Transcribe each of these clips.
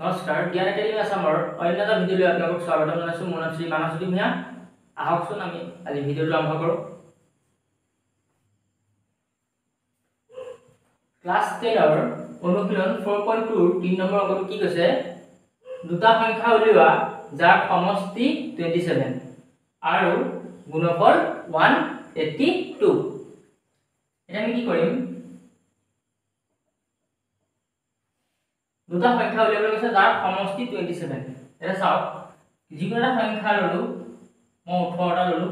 नमस्कार ज्ञान एकेडमी आसाমৰ অন্য এটা ভিডিঅলৈ আপোনালোকক স্বাগতম জনাইছো। মোৰ নাম শ্ৰী মানসজ্যোতি ভূঞা। আহকচোন আমি আজি ভিডিঅটো আৰম্ভ কৰোঁ। ক্লাস 10 ৰ অনুশীলন 4.2 3 নম্বৰ অংকটো কি কৈছে, দুটা সংখ্যা উলিওৱা যাৰ সমষ্টি 27 আৰু গুণফল 182। এটা আমি কি কৰিম, দুটা সংখ্যা উলিয়াবলৈ কৈছে যাৰ সমষ্টি 27। এটা চাওক, যিকোনো এটা সংখ্যা ললো, মই 18টা ললো।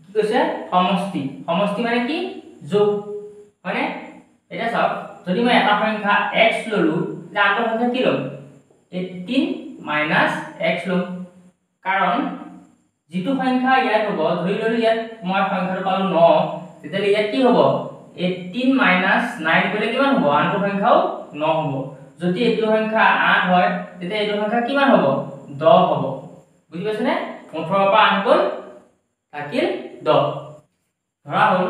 কি কৈছে সমষ্টি, সমষ্টি মানে কি যোগ, হয়নে? এটা চাওক, যদি মই এটা সংখ্যা x ললো, তেতিয়া আনটো সংখ্যা কি লম, 18 মাইনাস x লম। কাৰণ যিটো সংখ্যা ইয়াত হ'ব, ধৰি ললো ইয়াত মই সংখ্যাটো পালো 9, তেতিয়া ইয়াত কি হ'ব 18 মাইনাস 9 কৰিলে কিমান হ'ব, আনটো সংখ্যাও 9 হ'ব। যদি এইটো সংখ্যা 8 হয়, তেতিয়া এইটো সংখ্যা কিমান হ'ব 10 হ'ব। বুজি পাইছনে? 18 পৰা 8 গ'ল, থাকিল 10। ধৰা হ'ল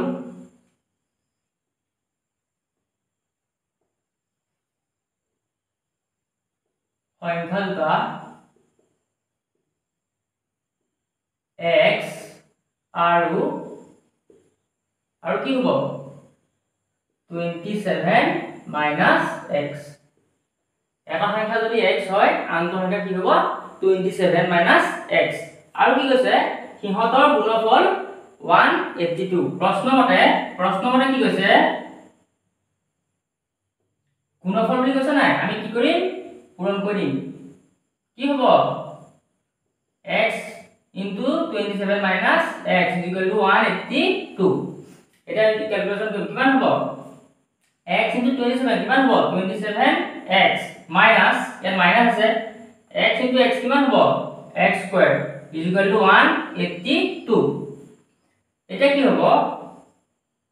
সংখ্যা দুটা x আৰু কি হ'ব 27 মাইনাস x। এটা সংখ্যা যদি x হয়, আনটো সংখ্যা কি হ'ব 27 মাইনাস x। আৰু কি কৈছে সিহঁতৰ গুণফল 182। প্ৰশ্নমতে কি কৈছে, গুণফল বুলি কৈছে নাই, আমি কি কৰিম পূৰণ কৰি দিম। কি হ'ব x into 27 minus x is equal to 182। এটা ক্যালকুলেশন কৰিম, কিমান হ'ব x into 27 কিমান হ'ব 27x minus ইয়াত মাইনাস আছে, x into x কিমান হ'ব x square is equal to 182। এটা কি হ'ব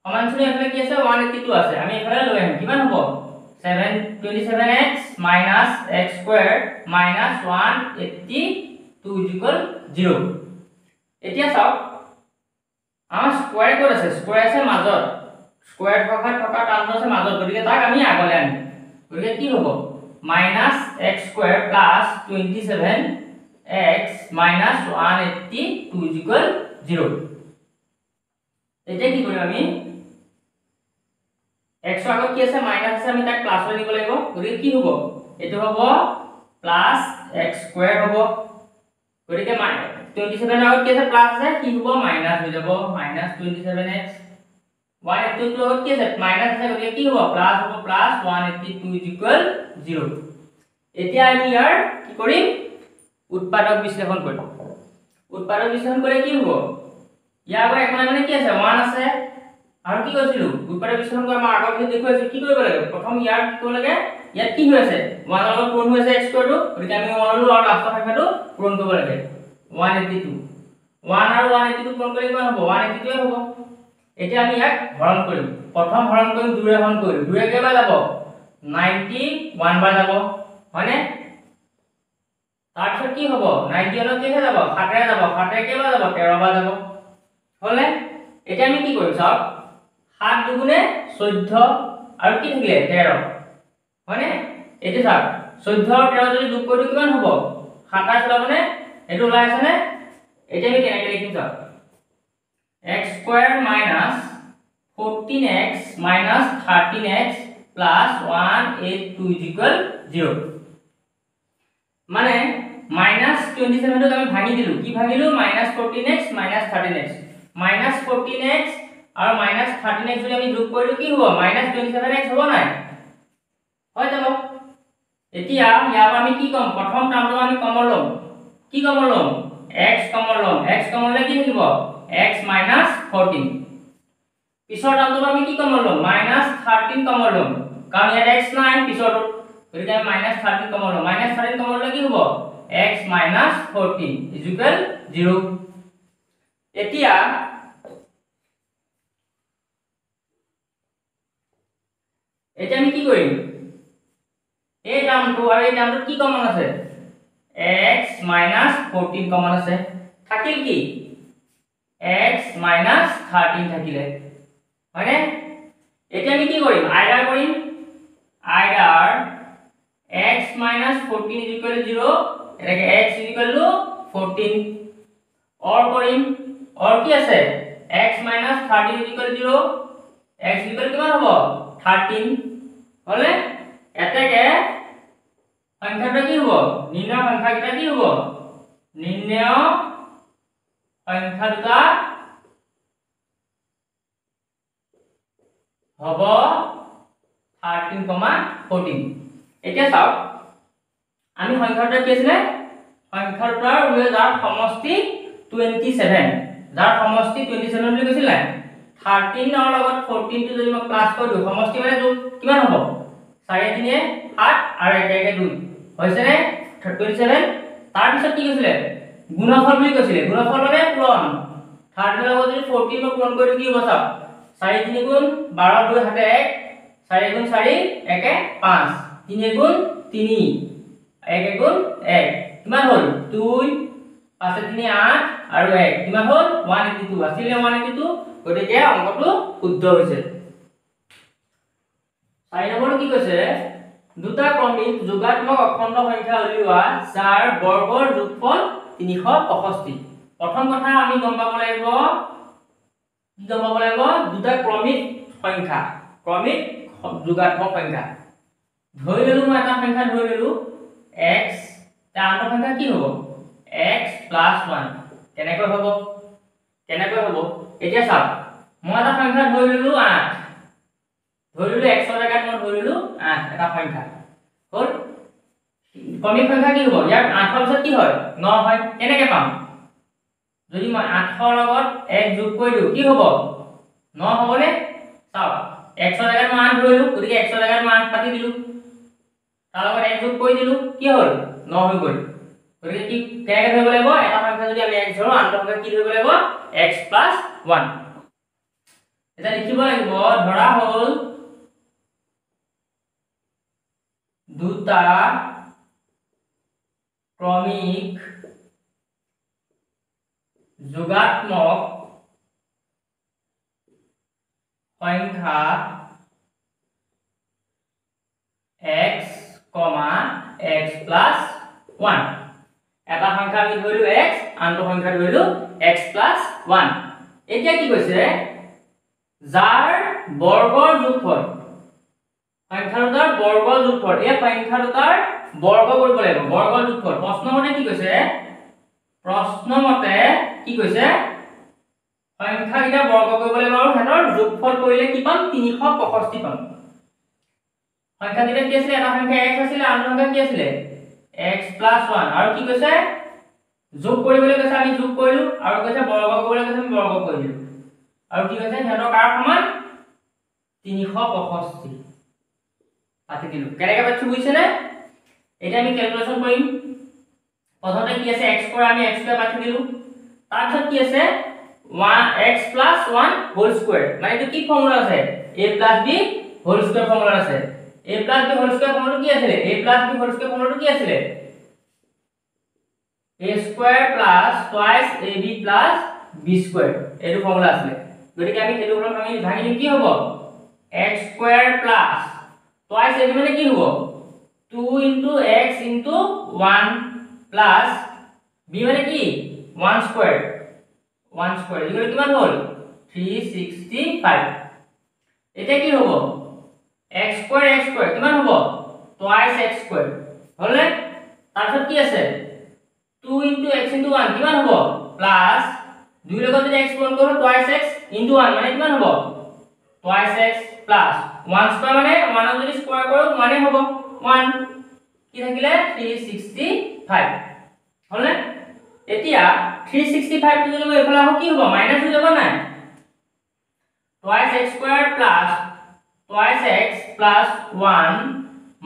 সমানচিন এফালে কি আছে 182 আছে, আমি এফালে লৈ আহিম, কিমান হ'ব 27x minus x square minus 182 is equal 0। এতিয়া চাওক আমাৰ স্কয়াৰ ক'ত আছে, স্কয়াৰ আছে মাজত, স্কয়াৰ থকা টাৰ্ম আছে মাজত, গতিকে তাক আমি আগলৈ আনিম। গতিকে কি হ'ব minus x square plus 27x minus 182 is equal 0। এতিয়া কি কৰিম আমি, x আগত কি আছে মাইনাস আছে, আমি তাক প্লাস লৈ দিব লাগিব। গতিকে কি হ'ব, এটো হ'ব প্লাস x square হ'ব। গতিকে 27 আগত কি আছে প্লাস আছে, কি হ'ব মাইনাস হৈ যাব, মাইনাস 27x। 182 আগত কি আছে মাইনাস আছে, গতিকে কি হ'ব প্লাস হ'ব, প্লাস 182 is equal 0। এতিয়া আমি ইয়াৰ কি কৰিম উৎপাদক বিশ্লেষণ কৰিম। উৎপাদক বিশ্লেষণ কৰি কি হ'ব, ইয়াৰ আগত এখন মানে কি আছে 1 আছে, আৰু কি কৈছিলো উৎপাদক বিশ্লেষণ কৰি আমাৰ আগত যে দেখুৱাইছো কি কৰিব লাগে, প্ৰথম ইয়াৰ কি কৰিব লাগে, ইয়াত কি হৈ আছে 1 ৰ লগত পূৰণ হৈ আছে x স্কয়াৰটো, গতিকে আমি 1 ৰ আৰু লাষ্টৰ সংখ্যাটো পূৰণ কৰিব লাগে 182। 1 আৰু 182 পূৰণ কৰিলে কিমান হ'ব 182 হ'ব। এতিয়া আমি ইয়াক হৰণ কৰিম, প্ৰথম হৰণ কৰিম 2 ৰে হৰণ কৰিম, 2 ৰে কেইবাৰ যাব 91 বাৰ যাব, হয়নে? তাৰপিছত কি হ'ব 91 ৰ কেইবাৰ যাব 7 ৰে যাব, 7 ৰে কেইবাৰ যাব 13 বাৰ যাব, হলনে? এতিয়া আমি কি কৰিম চাওক, 7 দুগুণে 14 আৰু কি থাকিলে 13, হয়নে? এতিয়া চাওক 14 আৰু 13 যদি যোগ কৰি কিমান হ'ব 27 ওলাবনে, এটো ওলাই আছে নে? এতিয়া আমি কেনেকৈ লিখিম চাওক, x square minus 14x minus 13x plus 182 is equal 0। মানে minus 27 টো আমি ভাঙি দিলো, কি ভাঙিলো minus 14x minus 13x, minus 14x আৰু minus 13x যদি আমি যোগ কৰিলো কি হ'ব minus 27x হ'ব নাই, হৈ যাব। এতিয়া ইয়াৰ পৰা আমি কি কম, প্ৰথম টাৰ্মটো আমি কমন লম, কি কমন লম x কমন লম, x কমন ললে কি থাকিব x minus 14। পিছৰ টাৰ্মটো আমি কি কমন লম minus 13 কমন লম, কাৰণ ইয়াত x নাই পিছৰটো, গতিকে আমি minus 13 কমন লম, minus 13 কমন ললে কি হ'ব x minus 14 is equal 0। এতিয়া আমি কি কৰিম, এই টাৰ্মটো আৰু এই টাৰ্মটো কি কমন আছে x minus 14 কমন আছে, থাকিল কি x minus 13 থাকিলে, হয়নে? এতিয়া আমি কি কৰিম আইডাৰ কৰিম, আইডাৰ x minus 14 is equal to 0 এটাকে x is equal to 14 और কৰিম और কি আছে x minus 13 is equal to 0 x is equal কিমান হ'ব 13 হলে এটাকে সংখ্যাটা কি হ'ব নির্ণয় সংখ্যাটা কি হ'ব নির্ণয় সংখ্যা দুটা হ'ব 13, 14 এতিয়া চাও আমি সংখ্যাটা কি আছিল সংখ্যাটাৰ উলিয়াই যাৰ সমষ্টি 27 যাৰ সমষ্টি 27 বুলি কৈছিল 13 ৰ লগত 14 টো যদি মই প্লাস কৰি দিও সমষ্টি মানে যোগ কিমান হ'ব 4 3 7 আৰু 1 1 2 হৈছে নে 27 তাৰ পিছত কি কৈছিল গুণফল বুলি কৈছিল গুণফল মানে পূৰণ 13 ৰ লগত যদি 14 ক পূৰণ কৰি কি হ'ব চাও 4 3 গুণ 12 2 হাতে 1 4 গুণ 4 1 5 3 গুণ 3 1 গুণ 1 কিমান হ'ল 2 5 3 8 আৰু 1 কিমান হ'ল 182 আছিল 182 গতিকে অংকটো শুদ্ধ হৈছে 4 নম্বৰটো কি কৈছে দুটা ক্ৰমিক যোগাত্মক অখণ্ড সংখ্যা উলিওৱা যাৰ বৰ্গৰ যোগফল 365 প্ৰথম কথা আমি গম পাব লাগিব দুটা ক্ৰমিক সংখ্যা ক্ৰমিক যোগাত্মক সংখ্যা ধৰি ললো মই এটা সংখ্যা ধৰি ললো x তাৰ আনটো সংখ্যা কি হ'ব x + 1 কেনেকৈ হ'ব এতিয়া চাওক মই এটা সংখ্যা ধৰি ললো 8 ধৰি ললো x ৰ জাগাত মই ধৰি ললো 8 এটা সংখ্যা হ'ল ক্ৰমিক সংখ্যা কি হ'ব ইয়াৰ 8 ৰ পিছত কি হয় 9 হয় কেনেকৈ পাম যদি মই 8 ৰ লগত 1 যোগ কৰি দিও কি হ'ব 9 হ'বনে চাওক x ৰ জাগাত মই 8 ধৰিলো গতিকে x ৰ জাগাত মই 8 পাতি দিলো তাৰ লগত 1 যোগ কৰি দিলো কি হ'ল 9 হৈ গ'ল গতিকে কি কেনেকৈ ধৰিব লাগিব এটা সংখ্যা যদি আমি x ধৰো আনটো সংখ্যা কি ধৰিব লাগিব x + 1 এটা লিখিব লাগিব ধৰা হ'ল দুটা ক্ৰমিক যোগাত্মক সংখ্যা x, x + 1 এটা সংখ্যা আমি ধৰিলো x আনটো সংখ্যা ধৰিলো x + 1 এতিয়া কি কৈছে যাৰ বৰ্গৰ যোগফল সংখ্যা দুটাৰ বৰ্গৰ যোগফল এই সংখ্যা দুটাৰ বৰ্গ কৰিব লাগিব বৰ্গৰ যোগফল প্ৰশ্নমতে কি কৈছে সংখ্যা কিটা বৰ্গ কৰিব লাগিব আৰু হেতৰ যোগফল কৰিলে কি পাম 365 পাম সংখ্যা কিটা কি আছিল এটা সংখ্যা x আছিল আনটো সংখ্যা কি আছিল x + 1 আৰু কি কৈছে যোগ কৰিবলৈ কৈছে আমি যোগ কৰিলো আৰু কৈছে বৰ্গ কৰিবলৈ কৈছে আমি বৰ্গ কৰিলো আৰু কি কৈছে হেতৰ কাৰ সমান 365 পাতি দিলো কেনেকৈ পাইছো বুজিছে নে এটা আমি ক্যালকুলেশন কৰিম প্ৰথমতে কি আছে x স্কয়াৰ আমি x স্কয়াৰ পাতি দিলো তাৰ পিছত কি আছে 1x + 1 হোল স্কয়াৰ মানে এইটো কি ফৰ্মুলা আছে a + b whole square formula আছে a + b whole square formula কি আছিল a + b whole square formula কি আছিল a square + twice ab + b square এইটো ফৰ্মুলা আছিল গতিকে আমি এইটো ফৰ্মুলা আমি ভাঙিলে কি হ'ব x স্কয়াৰ + twice ab মানে কি হ'ব 2 * x * 1 plus b মানে কি 1 স্কয়ার ইকুয়াল কিমান হ'ল 365 এটা কি হ'ব x স্কয়ার কিমান হ'ব twice x স্কয়ার হলে তাৰপিছত কি আছে 2 * x * 1 কিমান হ'ব প্লাস 2 লগত যদি x পূৰণ কৰো twice x * 1 মানে কিমান হ'ব twice x plus 1 স্কয়ার মানে 1 যদি স্কয়ার কৰো মানে হ'ব 1 কি থাকিলে 365 হলে এতিয়া 365 টো যদি মই এফালে আহো কি হ'ব মাইনাস হৈ যাব না twice x square plus twice x plus 1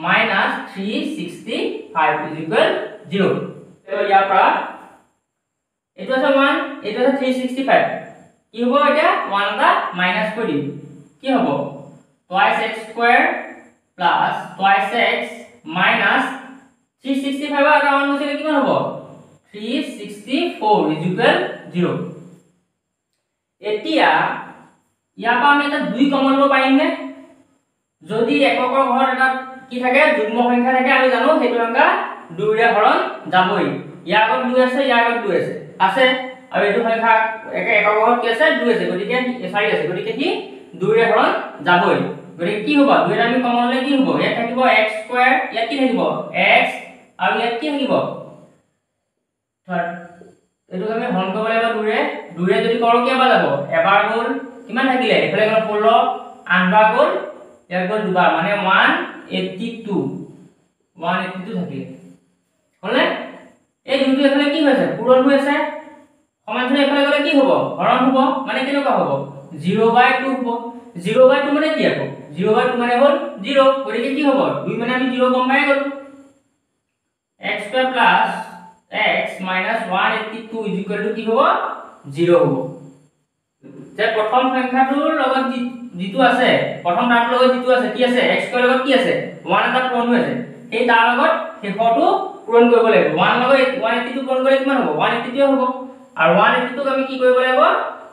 minus 365 is equal 0 তো ইয়াৰ পৰা এটো আছে 1 এটো আছে 365 কি হ'ব এটা 1 টা মাইনাস কৰি দিম কি হ'ব twice x square plus twice x minus 365 আর 1 হইছে কিমান হ'ব 364 is equal 0 এতিয়া ইয়াপা আমি এটা 2 কমন লব পাৰিম নে যদি এককৰ ঘৰত এটা কি থাকে যুগ্ম সংখ্যা থাকে আমি জানো সেইটো সংখ্যা 2 ৰে হৰণ যাবই ইয়াৰ আগত 2 আছে ইয়াৰ আগত 2 আছে আৰু এইটো সংখ্যা এককত কি আছে 2 আছে গতিকে 4 আছে গতিকে কি 2 ৰে হৰণ যাবই গতিকে কি হ'ব 2 ৰে আমি কমন ললে কি হ'ব ইয়াত থাকিব x² ইয়াত কি থাকিব x আৰু ইয়াত কি থাকিব এইটো আমি হৰণ কৰিব লাগিব 2 ৰে যদি কৰো কি হ'ব যাব এবাৰ গল কিমান থাকিলে এফালে গল 16 আনবাৰ গল ইয়াত গল দুবাৰ মানে 182 থাকিলে হলে এই দুটো এফালে কি হৈছে পূৰণ হৈ আছে সমান্তৰাল এফালে গলে কি হ'ব হৰণ হ'ব মানে কেনেকুৱা হ'ব 0/2 হ'ব 0/2 মানে কি আকৌ 0/2 মানে হ'ল 0 গতিকে কি হ'ব 2 মানে আমি 0 গম পাই গলো x² x - 182 কি হ'ব 0 হ'ব যে প্ৰথম সংখ্যাটোৰ লগত যিটো আছে প্ৰথম টাৰ্মটোৰ লগত যিটো আছে কি আছে x² লগত কি আছে 1 এটা পূৰণ হৈ আছে এই তাৰ লগত শেষটো পূৰণ কৰিব লাগিব 1 লগত 182 পূৰণ কৰিলে কিমান হ'ব 182 হ'ব আৰু 182 ক আমি কি কৰিব লাগিব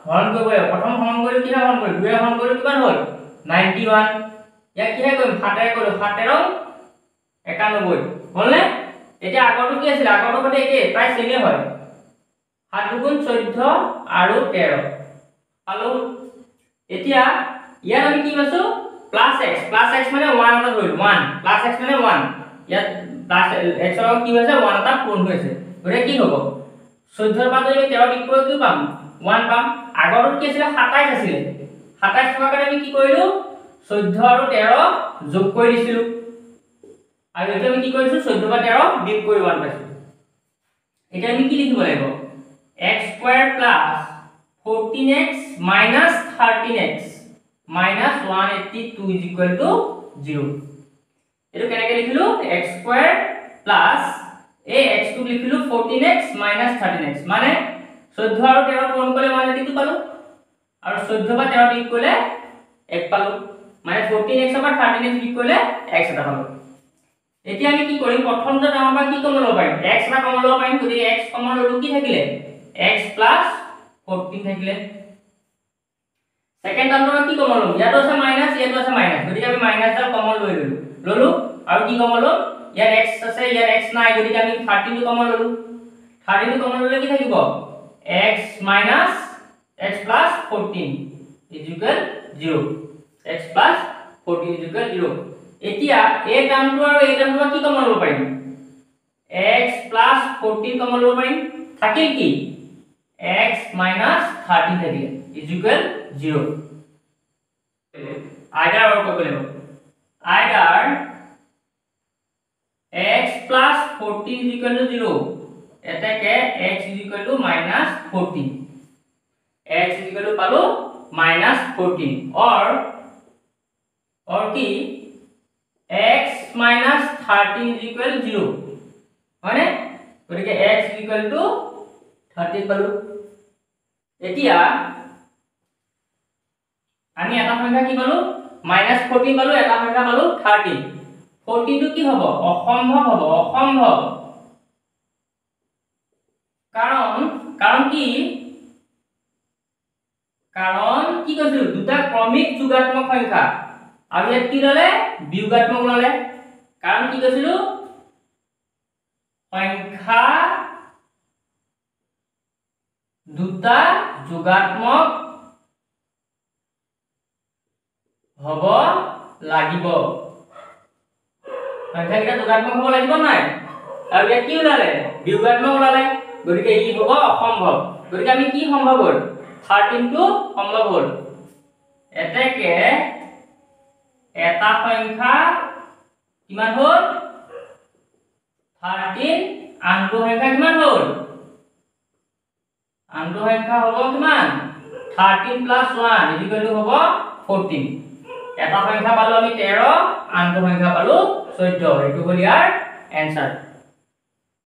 হৰণ কৰিব লাগিব প্ৰথম হৰণ কৰিলে কি হৰণ কৰিম 2 হৰণ কৰিলে কিমান হ'ল 91 ইয়াক কি কৰিম 7 ৰে কৰিম 7 ৰ 91 হ'লনে এতিয়া আগৰটো কি আছিল আগৰটো মানে একে প্ৰায় সেমে হয় 7 গুণ 14 আৰু 13 পালো এতিয়া ইয়াত আমি কি পাইছো +x মানে 1 এটা ধৰিলো 1 +x মানে 1 ইয়াত +x ৰ কি হৈছে 1 এটা পূৰণ হৈছে গৰে কি হ'ব 14 ৰ পৰা যদি 13 বিয়োগ কৰো কি পাম 1 পাম আগৰটো কি আছিল 27 আছিল 27 থকা কাৰণে আমি কি কৰিলো 14 আৰু 13 যোগ কৰি দিছিলো আৰু এটা আমি কি কৰিছো 14 বা 13 বিয়োগ কৰি 1 পাইছো এটা আমি কি লিখিব লাগিব x² + 14x - 13x - 182 0 এটো কেনেকৈ লিখিলো x² প্লাস এই x টো লিখিলো 14x - 13x মানে 14 আৰু 13 পূৰণ কৰিলে 182 পালো আৰু 14 বা 13 বিয়োগ কৰিলে 1 পালো মানে 14x বা 13x বিয়োগ কৰিলে x এটা পালো এতিয়া আমি কি কৰিম প্ৰথমটো টাৰ্ম বা কি কমন ল'ব পাৰিম x এটা কমন ল'ব পাৰিম গতিকে x কমন ল'লো কি থাকিলে x + 14 থাকিলে সেকেন্ড টার্মটো কি কমন লম ইয়াতো আছে মাইনাস ইয়াতো আছে মাইনাস গতিকে আমি মাইনাস ডাল কমন ললো আৰু কি কমন লম ইয়াত x আছে ইয়াত x নাই গতিকে আমি 13 টো কমন ললো 13 টো কমন ললে কি থাকিব x minus x plus 14 is equal 0 x plus 14 is equal 0 এতিয়া এই টার্মটো আৰু এই টাৰ্মটো কি কমন লব পাৰিম x plus 14 কমন লব পাৰিম থাকিল কি x minus 13 থাকিলে is equal 0 either or কৰিব লাগিব either x plus 14 is equal to 0 এটাকে x is equal to minus 14 x is equal to পালো minus 14 or কি x minus 13 is equal to 0 মানে গতিকে x is equal to 13 পালো এতিয়া আমি এটা সংখ্যা কি পালো minus 14 পালো এটা সংখ্যা পালো 13 14 টো কি হ'ব অসম্ভৱ হ'ব অসম্ভৱ কাৰণ কি কৈছিল দুটা ক্ৰমিক যোগাত্মক সংখ্যা আৰু ইয়াত কি ললে বিয়োগাত্মক ললে কাৰণ কি কৈছিল সংখ্যা দুটা যোগাত্মক হ'ব লাগিব সংখ্যা কিটা যোগাত্মক হ'ব লাগিব নাই আৰু ইয়াত কি ওলালে বিয়োগাত্মক ওলালে গতিকে ই হ'ব অসম্ভৱ গতিকে আমি কি সম্ভৱ হ'ল 13 টো সম্ভৱ হ'ল এতেকে এটা সংখ্যা কিমান হ'ল 13 আনটো সংখ্যা কিমান হ'ল আনটো সংখ্যা হ'ব কিমান 13 + 1 হ'ব 14 এটা সংখ্যা পালো আমি 13 আনটো সংখ্যা পালো 14 এইটো হ'ল ইয়াৰ এনসাৰ